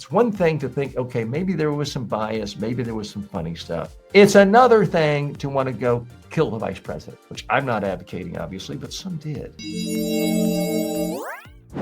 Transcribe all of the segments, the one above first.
It's one thing to think, okay, maybe there was some bias, maybe there was some funny stuff. It's another thing to want to go kill the vice president, which I'm not advocating, obviously, but some did.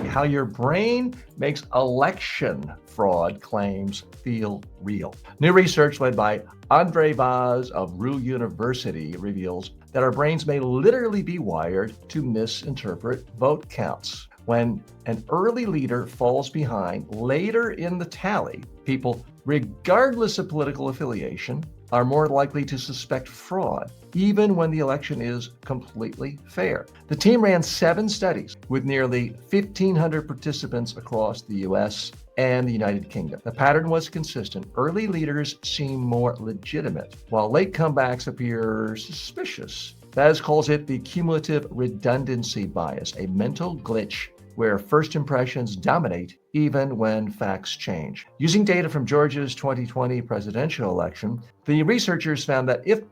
How your brain makes election fraud claims feel real. New research led by Andre Vaz of Ruhr University reveals that our brains may literally be wired to misinterpret vote counts. When an early leader falls behind later in the tally, people, regardless of political affiliation, are more likely to suspect fraud, even when the election is completely fair. The team ran 7 studies with nearly 1,500 participants across the US and the United Kingdom. The pattern was consistent. Early leaders seem more legitimate, while late comebacks appear suspicious. Vaz calls it the cumulative redundancy bias, a mental glitch where first impressions dominate even when facts change. Using data from Georgia's 2020 presidential election, the researchers found that if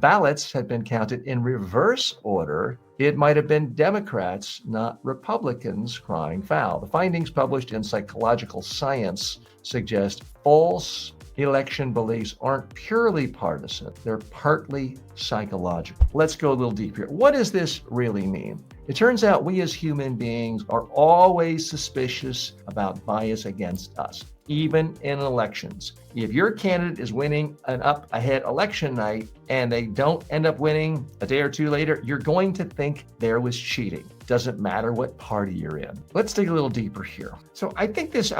ballots had been counted in reverse order, it might have been Democrats, not Republicans, crying foul. The findings published in Psychological Science suggest false election beliefs aren't purely partisan, they're partly psychological. Let's go a little deeper here. What does this really mean? It turns out we as human beings are always suspicious about bias against us, even in elections. If your candidate is winning an up ahead election night and they don't end up winning a day or two later, you're going to think there was cheating. Doesn't matter what party you're in. Let's dig a little deeper here. So I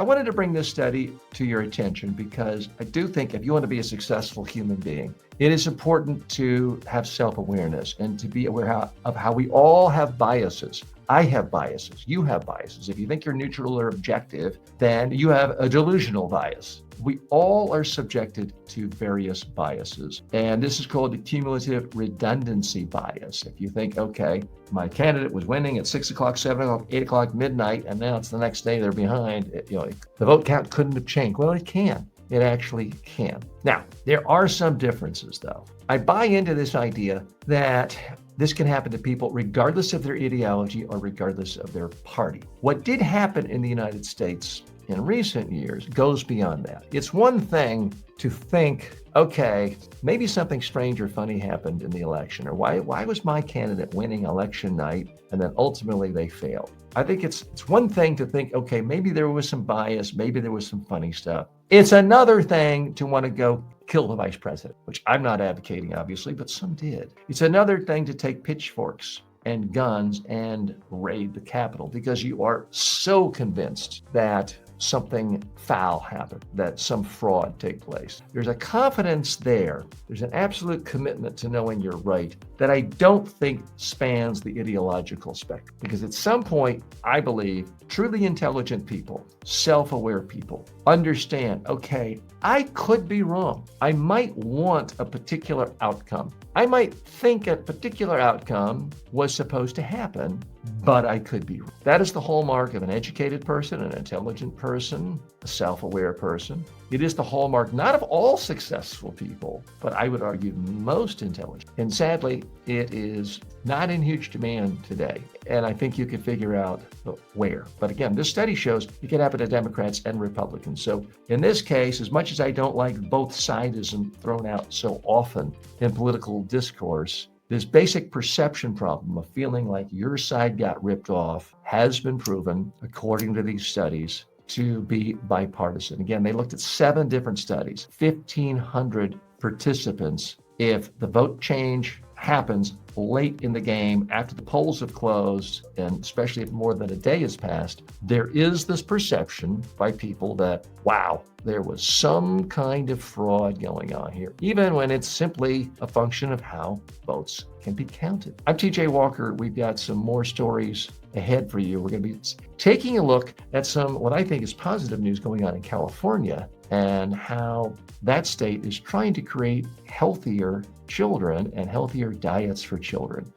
wanted to bring this study to your attention because I do think if you want to be a successful human being, it is important to have self-awareness and to be aware of how we all have biases. I have biases. You have biases. If you think you're neutral or objective, then you have a delusional bias. We all are subjected to various biases. And this is called the cumulative redundancy bias. If you think, okay, my candidate was winning at 6 o'clock, 7 o'clock, 8 o'clock, midnight, and now it's the next day they're behind, the vote count couldn't have changed. Well, it can. It actually can. Now, there are some differences, though. I buy into this idea that this can happen to people regardless of their ideology or regardless of their party. What did happen in the United States in recent years goes beyond that. It's one thing to think, okay, maybe something strange or funny happened in the election, or why was my candidate winning election night and then ultimately they failed? I think it's one thing to think, okay, maybe there was some bias, maybe there was some funny stuff. It's another thing to want to go kill the vice president, which I'm not advocating, obviously, but some did. It's another thing to take pitchforks and guns and raid the Capitol because you are so convinced that something foul happened, that some fraud take place. There's a confidence there. There's an absolute commitment to knowing you're right that I don't think spans the ideological spectrum. Because at some point, I believe truly intelligent people, self-aware people, understand, okay, I could be wrong. I might want a particular outcome. I might think a particular outcome was supposed to happen, but I could be wrong. That is the hallmark of an educated person, an intelligent person, a self-aware person. It is the hallmark not of all successful people, but I would argue most intelligent. And sadly, it is not in huge demand today. And I think you could figure out where. But again, this study shows it can happen to Democrats and Republicans. So in this case, as much as I don't like both sidism thrown out so often in political discourse, this basic perception problem of feeling like your side got ripped off has been proven, according to these studies, to be bipartisan. Again, they looked at 7 different studies, 1,500 participants. If the vote change happens late in the game after the polls have closed, and especially if more than a day has passed, there is this perception by people that, wow, there was some kind of fraud going on here, even when it's simply a function of how votes can be counted. I'm TJ Walker. We've got some more stories ahead for you. We're going to be taking a look at some, what I think is positive news going on in California and how that state is trying to create healthier children and healthier diets for children.